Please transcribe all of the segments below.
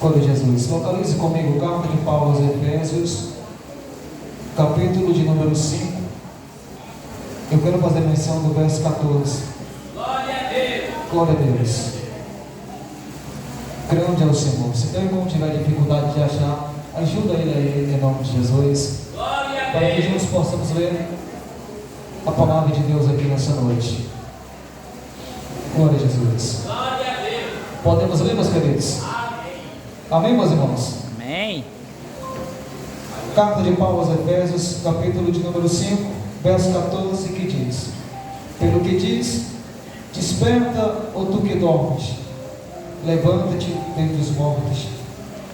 Glória a Jesus. Localize comigo o carta de Paulo aos Efésios, capítulo de número 5. Eu quero fazer menção do verso 14. Glória a Deus. Glória a Deus. Grande é o Senhor. Se teu irmão tiver dificuldade de achar, ajuda ele aí em nome de Jesus. Glória a Para que Deus. juntos possamos ler a palavra de Deus aqui nessa noite. Glória a Jesus. Glória a Deus. Podemos ler, meus queridos? Amém. Amém, meus irmãos? Amém. Carta de Paulo aos Efésios, capítulo de número 5, verso 14, que diz: pelo que diz, desperta, ó tu que dormes, levanta-te dentre os mortos,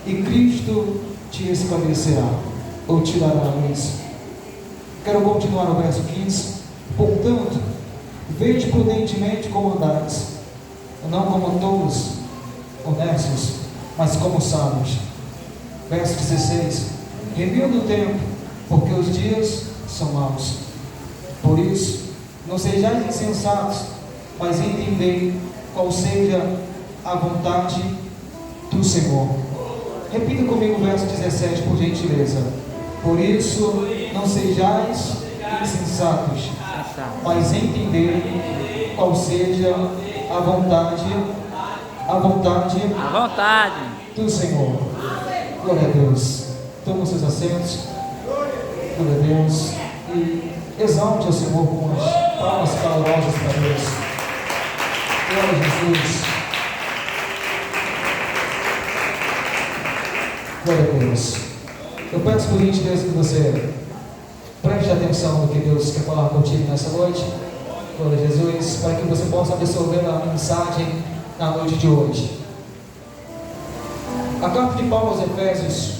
e Cristo te esclarecerá, ou te dará a luz. Quero continuar no verso 15. Portanto, vede prudentemente como andais, não como tolos, honestos, mas como sábios. Verso 16: remindo o tempo, porque os dias são maus. Por isso, não sejais insensatos, mas entendei qual seja a vontade do Senhor. Repita comigo o verso 17, por gentileza. Por isso, não sejais insensatos, mas entendei qual seja a vontade À vontade. do Senhor. Glória a Deus. Tomem seus assentos. Glória a Deus. E exalte ao Senhor com as palmas calorosas para Deus. Glória a Jesus. Glória a Deus. Eu peço por gentileza que você preste atenção no que Deus quer falar contigo nessa noite. Glória a Jesus. Para que você possa absorver a mensagem na noite de hoje. A carta de Paulo aos Efésios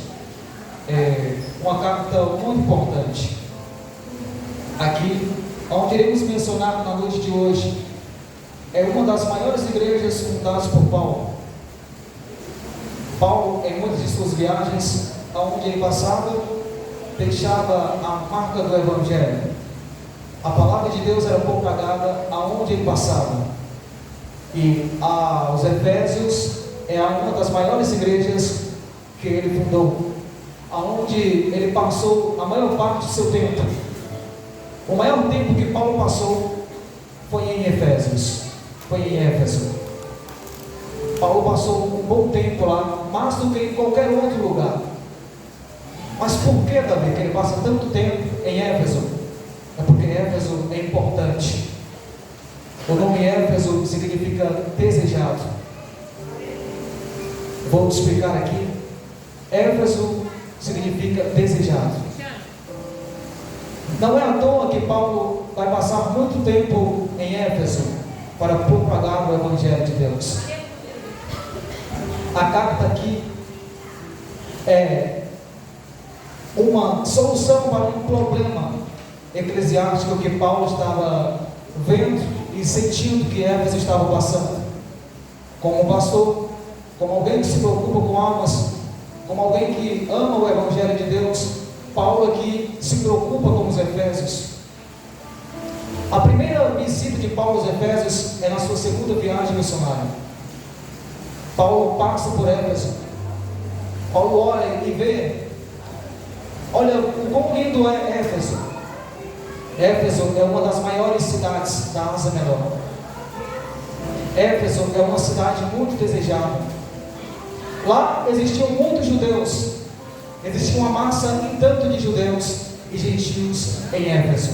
é uma carta muito importante. Aqui, onde iremos mencionar na noite de hoje, é uma das maiores igrejas fundadas por Paulo. Paulo, em muitas de suas viagens, aonde ele passava, deixava a marca do Evangelho. A palavra de Deus era propagada aonde ele passava. E os Efésios é uma das maiores igrejas que ele fundou, aonde ele passou a maior parte do seu tempo. O maior tempo que Paulo passou foi em Efésios, foi em Éfeso. Paulo passou um bom tempo lá, mais do que em qualquer outro lugar. Mas por que, Davi, que ele passa tanto tempo em Éfeso? É porque Éfeso é importante. O nome Éfeso significa desejado. Vou te explicar aqui. Éfeso significa desejado. Não é à toa que Paulo vai passar muito tempo em Éfeso para propagar o Evangelho de Deus. A carta aqui é uma solução para um problema eclesiástico que Paulo estava vendo e sentindo que Éfeso estava passando. Como pastor, como alguém que se preocupa com almas, como alguém que ama o Evangelho de Deus, Paulo aqui se preocupa com os Efésios. A primeira visita de Paulo aos Efésios é na sua segunda viagem missionária. Paulo passa por Éfeso. Paulo olha e vê, olha o quão lindo é Éfeso. Éfeso é uma das maiores cidades da Ásia Menor. Éfeso é uma cidade muito desejada. Lá existiam muitos judeus. Existia uma massa em tanto de judeus e gentios em Éfeso.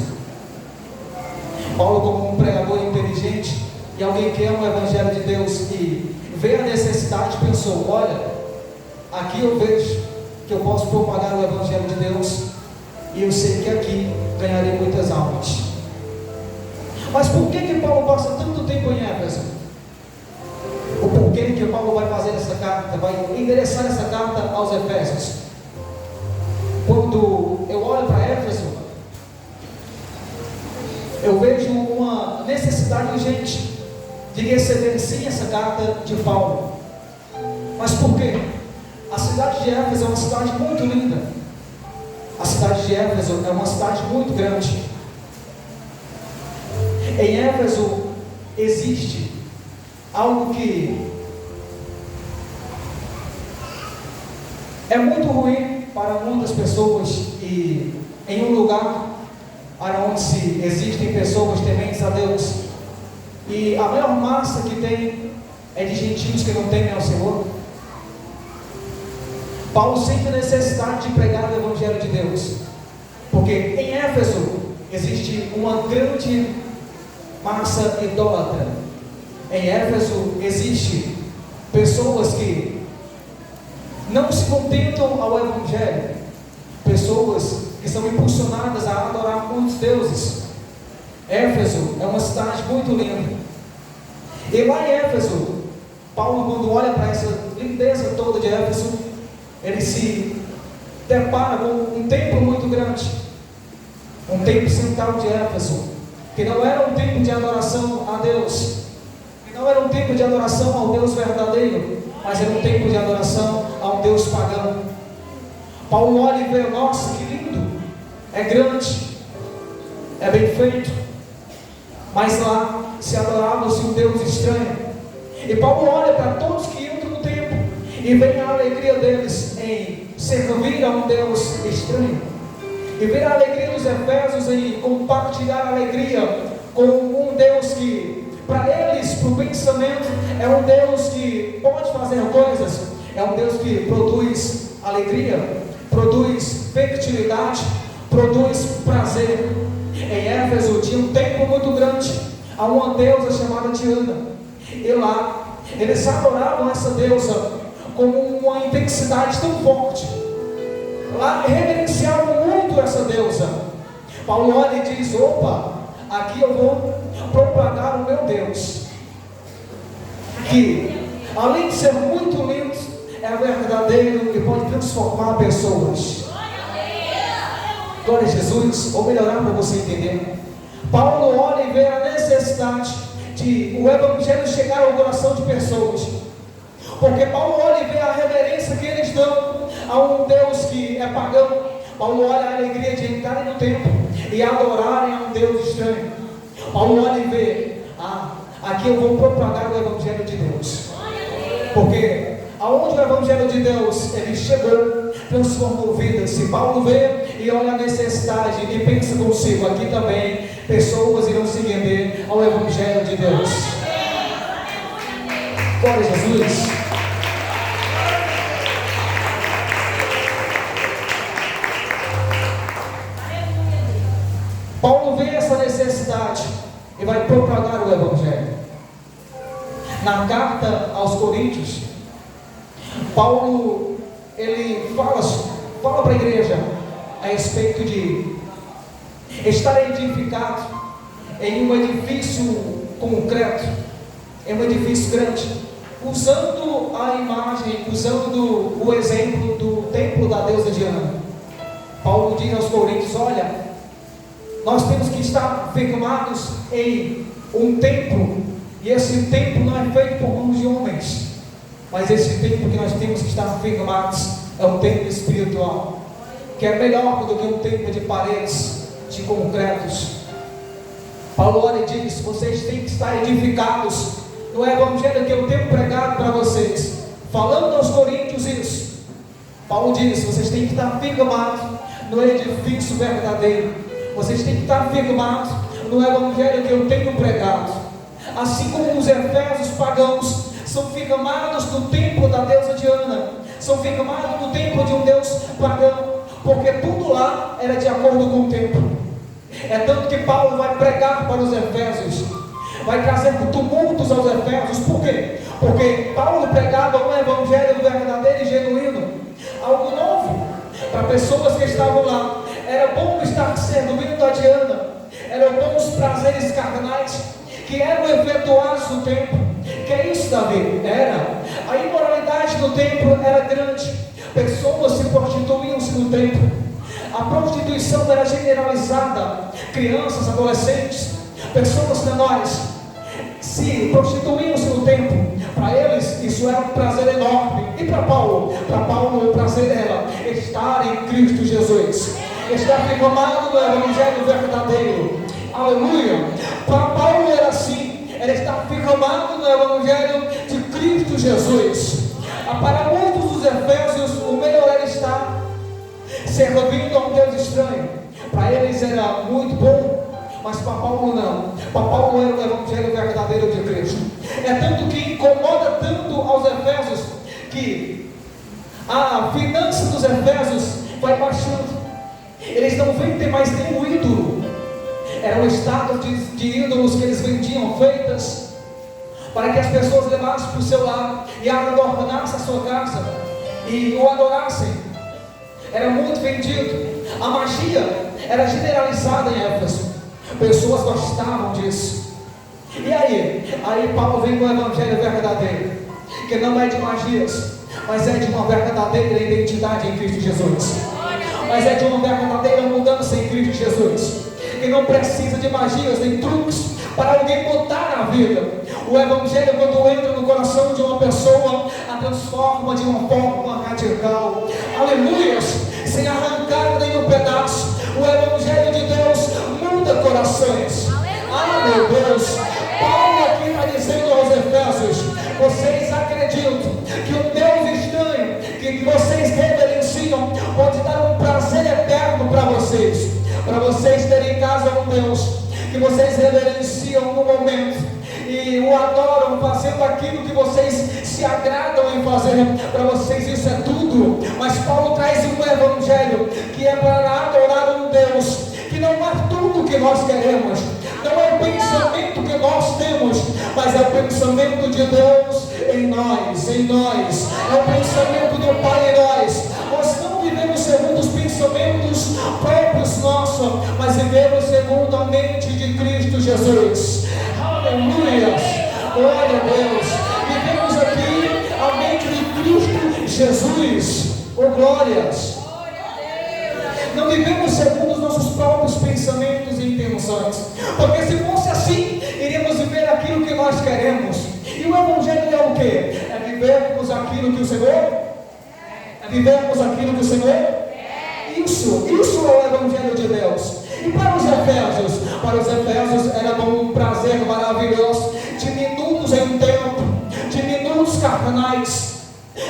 Paulo, como um pregador inteligente e alguém que ama o Evangelho de Deus e vê a necessidade, pensou: olha, aqui eu vejo que eu posso propagar o Evangelho de Deus e eu sei que aqui ganharei muitas almas. Mas por que Paulo passa tanto tempo em Éfeso? O porquê que Paulo vai fazer essa carta, vai endereçar essa carta aos Efésios? Quando eu olho para Éfeso, eu vejo uma necessidade urgente de receber sim essa carta de Paulo. Mas por quê? A cidade de Éfeso é uma cidade muito linda. A cidade de Éfeso é uma cidade muito grande. Em Éfeso existe algo que É muito ruim para muitas pessoas e em um lugar onde existem pessoas tementes a Deus e a maior massa que tem é de gentios que não temem ao Senhor. Paulo sente a necessidade de pregar o Evangelho de Deus, porque em Éfeso existe uma grande massa idólatra. Em Éfeso existe pessoas que não se contentam ao Evangelho, pessoas que são impulsionadas a adorar muitos deuses. Éfeso é uma cidade muito linda, e lá em Éfeso, Paulo, quando olha para essa lindeza toda de Éfeso, ele se depara com um templo muito grande, um templo central de Éfeso, que não era um templo de adoração a Deus, que não era um templo de adoração ao Deus verdadeiro, mas era um templo de adoração a um Deus pagão. Paulo olha e vê, nossa, que lindo, é grande, é bem feito, mas lá se adorava-se um Deus estranho. E Paulo olha para todos que entram no templo e vê a alegria deles em servir a um Deus estranho, e ver a alegria dos Efésios em compartilhar a alegria com um Deus que, para eles, para o pensamento, é um Deus que pode fazer coisas, é um Deus que produz alegria, produz fertilidade, produz prazer. Em Éfeso tinha um templo muito grande a uma deusa chamada Diana, e lá eles adoravam essa deusa com uma intensidade tão forte, lá reverenciavam muito essa deusa. Paulo olha e diz, opa, aqui eu vou propagar o meu Deus, que além de ser muito lindo, é verdadeiro e pode transformar pessoas. Glória a Jesus. Vou melhorar para você entender. Paulo olha e vê a necessidade de o Evangelho chegar ao coração de pessoas, porque Paulo olha e vê a reverência que eles dão a um Deus que é pagão. Paulo olha a alegria de entrarem no templo e adorarem a um Deus estranho. Paulo olha e vê, aqui eu vou propagar o Evangelho de Deus, porque aonde o Evangelho de Deus ele chegou, transformou vidas. Se Paulo vê e olha a necessidade e pensa consigo, aqui também pessoas irão se render ao Evangelho de Deus. Glória a Jesus. Paulo vê essa necessidade e vai propagar o Evangelho. Na carta aos Coríntios, Paulo ele fala para a igreja a respeito de estar edificado em um edifício concreto, em um edifício grande, usando a imagem, usando o exemplo do templo da deusa Diana. Paulo diz aos Coríntios, olha, nós temos que estar firmados em um templo, e esse templo não é feito por mãos de homens, mas esse templo que nós temos que estar firmados é um templo espiritual, que é melhor do que um templo de paredes, de concretos. Paulo olha e diz, vocês têm que estar edificados no Evangelho que eu tenho pregado para vocês, falando aos Coríntios isso. Paulo diz, vocês têm que estar firmados no edifício verdadeiro, vocês têm que estar firmados no Evangelho que eu tenho pregado, assim como os Efésios pagãos são firmados no templo da deusa Diana, são firmados no templo de um Deus pagão, porque tudo lá era de acordo com o templo. É tanto que Paulo vai pregar para os Efésios, vai trazer tumultos aos Efésios. Por quê? Porque Paulo pregava um evangelho verdadeiro e genuíno, algo novo para pessoas que estavam lá. Era bom estar servindo a Diana, eram bons prazeres carnais que eram efetuados no templo. Que é isso, Davi? Era a imoralidade do templo era grande, pessoas se prostituíam-se no templo, a prostituição era generalizada, crianças, adolescentes, pessoas menores se prostituíam-se no templo. Para eles isso era um prazer enorme. E para Paulo o prazer era estar em Cristo Jesus, estar firmado no evangelho verdadeiro. Aleluia. Para Paulo era assim, era estar firmado no evangelho de Cristo Jesus. Para muitos dos Efésios, o melhor era servindo a um Deus estranho. Para eles era muito bom, mas para Paulo não. Para Paulo era o evangelho verdadeiro de Cristo. É tanto que incomoda tanto aos Efésios que a finança dos Efésios vai baixando. Eles não vendem mais nenhum ídolo. Eram estátuas de ídolos que eles vendiam feitas para que as pessoas levassem para o seu lar e adornassem a sua casa e o adorassem. Era muito vendido. A magia era generalizada em Éfeso. Pessoas gostavam disso. E aí Paulo vem com o evangelho verdadeiro, que não é de magias, mas é de uma verdadeira identidade em Cristo Jesus. Mas é de uma verdadeira mudança em Cristo Jesus, que não precisa de magias nem truques para alguém mudar a vida. O evangelho, quando entra no coração de uma pessoa, a transforma de uma forma radical. Aleluias! Sem arrancar nenhum pedaço. O evangelho de Deus muda corações. Ah, meu Deus! Paulo aqui está dizendo aos Efésios: vocês acreditam que o Deus estranho que vocês reverenciam pode dar um prazer eterno para vocês terem em casa um Deus que vocês reverenciam no momento e o adoram, fazendo aquilo que vocês se agradam em fazer. Para vocês isso é tudo. Mas Paulo traz um evangelho que é para adorar um Deus que não é tudo que nós queremos, não é o pensamento que nós temos, mas é o pensamento de Deus em nós, é o pensamento do Pai em nós. Nós não vivemos segundo os pensamentos próprios nossos, mas vivemos segundo a mente de Cristo Jesus. Aleluia, glória a Deus. Vivemos aqui a mente de Cristo Jesus. Oh, glórias. Não vivemos segundo os nossos próprios pensamentos e intenções, porque se fosse assim, iríamos viver aquilo que nós queremos. E o evangelho é o quê? É vivermos aquilo que o Senhor é vivermos aquilo que o Senhor Isso é o evangelho de Deus. E para os Efésios era um prazer maravilhoso, diminutos em tempo, diminutos carnais,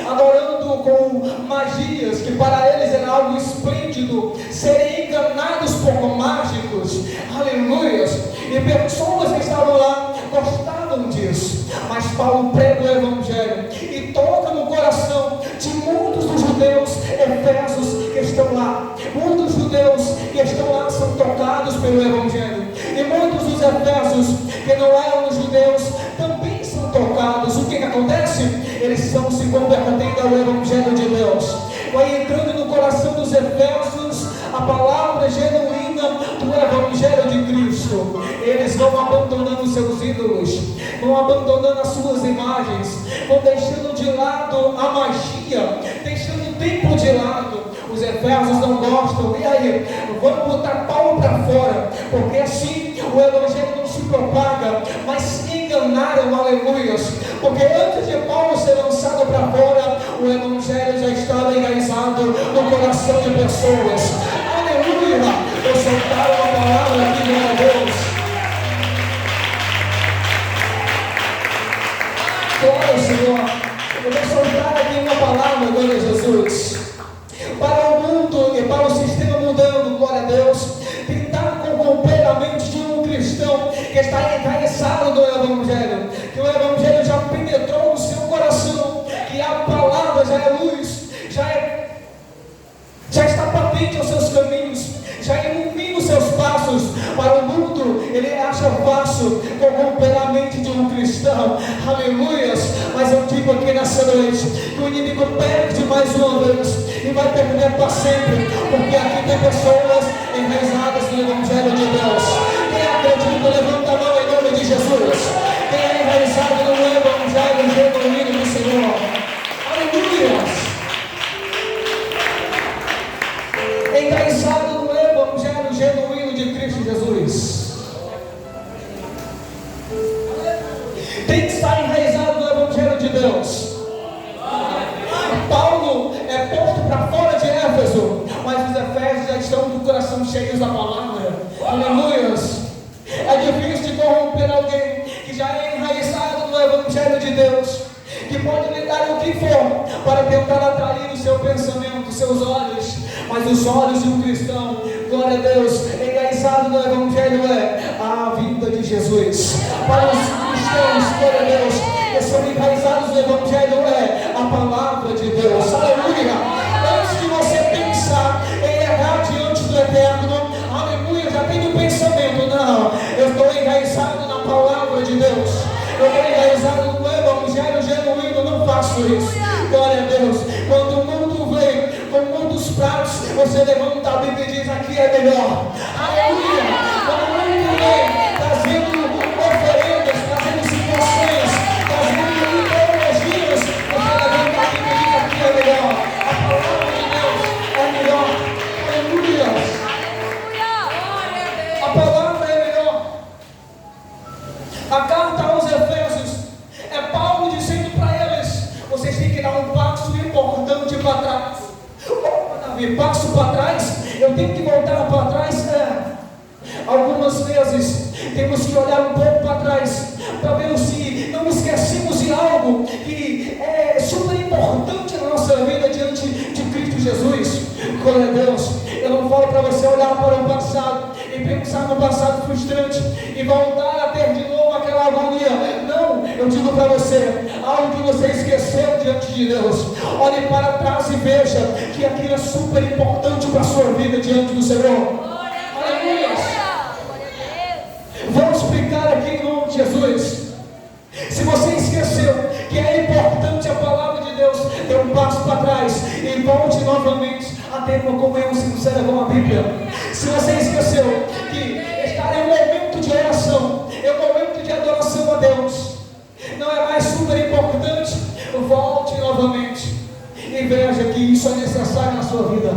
adorando com magias, que para eles era algo esplêndido, serem enganados por mágicos, aleluia. E pessoas que estavam lá gostavam disso, mas Paulo prega o evangelho e toca no coração de muitos dos judeus Efésios que estão lá. Muitos judeus que estão lá são tocados pelo evangelho, e muitos dos Efésios que não eram judeus também são tocados. O que acontece? Eles estão se convertendo ao evangelho de Deus. Vai entrando no coração dos Efésios a palavra genuína do evangelho de Cristo. Eles vão abandonando seus ídolos, vão abandonando as suas imagens, vão deixando de lado a magia, deixando o templo de lado. Os Efésios não gostam. E aí? Vamos botar Paulo para fora, porque assim o evangelho não se propaga. Mas se enganaram, aleluias, porque antes de Paulo ser lançado para fora, o evangelho já estava enraizado no coração de pessoas. Aleluia! Eu soltaram uma palavra aqui, meu Deus. Glória ao Senhor. Eu vou soltar aqui uma palavra, glória a Jesus. Para o mundo e para o sistema mudando, glória a Deus, tentar corromper a mente de um cristão que está enraizado no evangelho, que o evangelho já penetrou no seu coração, que a palavra já é luz, já está patente aos seus caminhos, já ilumina os seus passos. Para o mundo, ele acha fácil corromper a mente de um cristão, aleluias. Mas eu digo aqui nessa noite que o inimigo perde mais uma vez e vai perder para sempre, porque aqui tem pessoas enraizadas no evangelho de Deus. Quem acredita, levanta a mão em nome de Jesus. Quem é enraizado no evangelho genuíno do Senhor, aleluias. Enraizado no evangelho genuíno de Cristo Jesus. Tem que estar enraizado no evangelho de Deus. Paulo é posto para fora de Éfeso, mas os Efésios já estão com o coração cheios da palavra. Aleluias. É difícil de corromper alguém que já é enraizado no evangelho de Deus, que pode lhe dar o que for para tentar atrair o seu pensamento, os seus olhos, mas os olhos de um cristão, glória a Deus, enraizado no Evangelho é a vinda de Jesus. Para os cristãos, glória a Deus, que são enraizados no Evangelho é a palavra de Deus. Aleluia! Antes de você pensar em errar diante do Eterno, aleluia, já tem um pensamento, não, eu estou enraizado na palavra de Deus, eu estou enraizado no Evangelho genuíno, não faço isso. Glória a Deus. Quando o mundo vem com muitos pratos, você levanta a Bíblia e diz: aqui é melhor. Aleluia. Quando o mundo vem trazendo oferendas, trazendo situações, trazendo ideologias, você levanta a Bíblia e diz: aqui é melhor. A palavra de Deus é melhor. Aleluia. A palavra é melhor. A carta aos Efésios é Paulo dizendo para eles: vocês têm que dar um passo importante para trás. Davi, passo para trás? Eu tenho que voltar para trás? Algumas vezes temos que olhar um pouco para trás para ver se não esquecemos de algo que é super importante na nossa vida diante de Cristo Jesus. Glória a Deus. Eu não falo para você olhar para o passado e pensar no passado frustrante e voltar a ter de novo aquela agonia. Não, eu digo para você, algo que você esqueceu diante de Deus, olhe para trás e veja que aquilo é super importante para a sua vida diante do Senhor. Aleluia. Vou explicar aqui em nome de Jesus. Se você esqueceu que é importante a palavra de Deus, dê um passo para trás e volte novamente a ter uma comunhão sincera com a Bíblia. Se você esqueceu que estar em um momento de oração, em um momento de adoração a Deus, não é mais super importante, volte novamente e veja que isso é necessário na sua vida.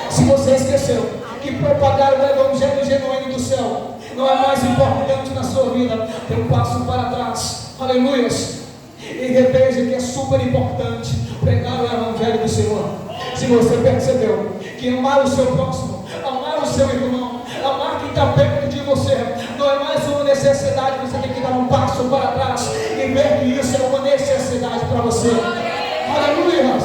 Se você esqueceu que propagar o Evangelho genuíno do céu não é mais importante na sua vida, dê um passo para trás. Aleluias. E reveja que é super importante pregar o Evangelho do Senhor. Se você percebeu que amar o seu próximo, amar o seu irmão, amar quem está perto de você, não é mais uma necessidade, você tem que dar um passo para trás e ver que isso é uma necessidade para você. Aleluia.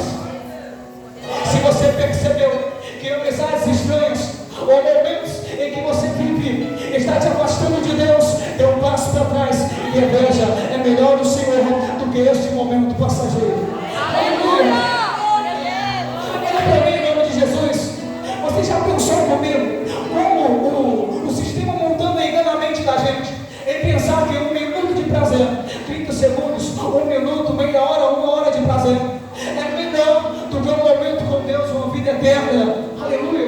Se você percebeu que amizades estranhas ou momentos em que você vive está te afastando de Deus, dê um passo para trás e veja, é melhor o Senhor do que este momento passageiro. Aleluia. Olha para mim em nome de Jesus. Você já pensou comigo como o sistema montando engana a mente da gente em pensar que 1 minuto de prazer, 30 segundos, 1 minuto, meia hora, 1 hora de prazer é melhor do que um momento com Deus, uma vida eterna. Aleluia.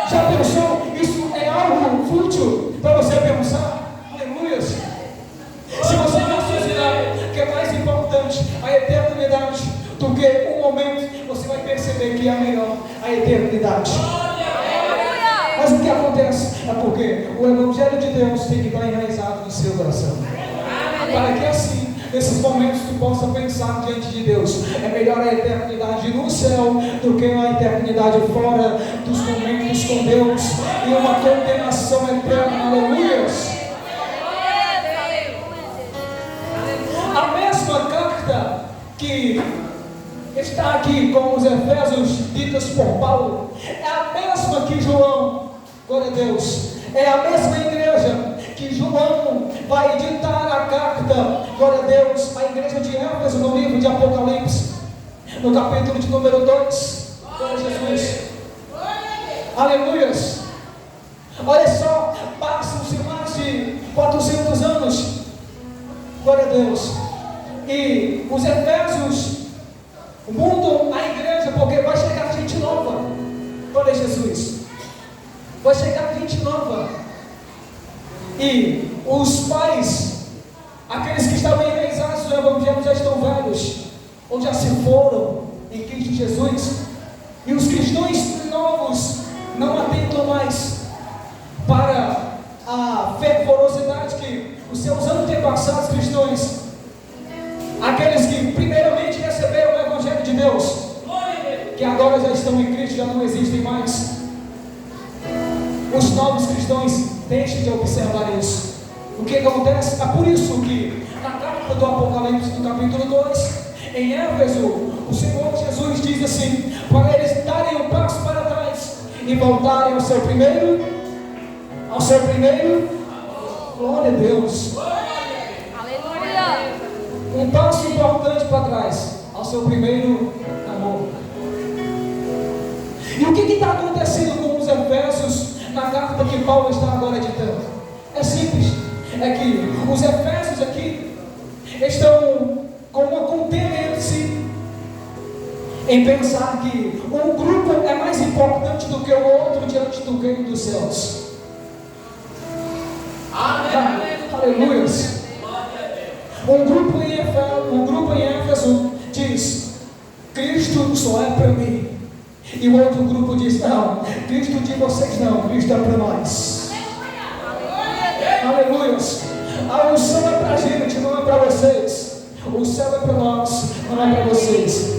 Já pensou? Isso é algo fútil para você pensar? Aleluia. Se você raciocinar que é mais importante a eternidade do que um momento, você vai perceber que é melhor a eternidade. Mas o que acontece é porque o Evangelho de Deus tem que estar enraizado no seu coração, para que assim, nesses momentos, tu possa pensar diante de Deus. É melhor a eternidade no céu do que a eternidade fora dos momentos com Deus e uma condenação eterna. Aleluia. A mesma carta que está aqui com os Efésios ditas por Paulo é a mesma que João, glória a Deus, é a mesma igreja que João vai ditar a carta, glória a Deus, à igreja de Éfeso no livro de Apocalipse, no capítulo de número 2. Glória a Jesus. Aleluias. Olha só, passam-se mais de 400 anos, glória a Deus, e os Efésios mudam a igreja, porque vai chegar gente nova. Glória a Jesus. Vai chegar gente nova. E os pais, aqueles que estavam enraizados no Evangelho, já estão velhos, ou já se foram em Cristo Jesus. E os cristãos novos não atentam mais para a fervorosidade que os seus antepassados cristãos, aqueles que primeiramente receberam o Evangelho de Deus, que agora já estão em Cristo, já não existem mais. Os novos cristãos deixem de observar isso. O que acontece? É por isso que na carta carta do Apocalipse, do capítulo 2, em Éfeso, o Senhor Jesus diz assim, para eles darem um passo para trás e voltarem ao seu primeiro, glória a Deus, Aleluia. um passo importante para trás, ao seu primeiro amor. E o que está acontecendo com os Efésios na carta que Paulo está agora editando? É simples, é que os Efésios aqui estão com uma contenda entre si, em pensar que um grupo é mais importante do que o outro diante do reino dos céus. Aleluia. Um grupo em Éfeso diz, Cristo só é para mim. E o outro grupo diz, não, Cristo de vocês não, Cristo é para nós. Aleluia. A unção é para a gente, não é para vocês. O céu é para nós, não é para vocês.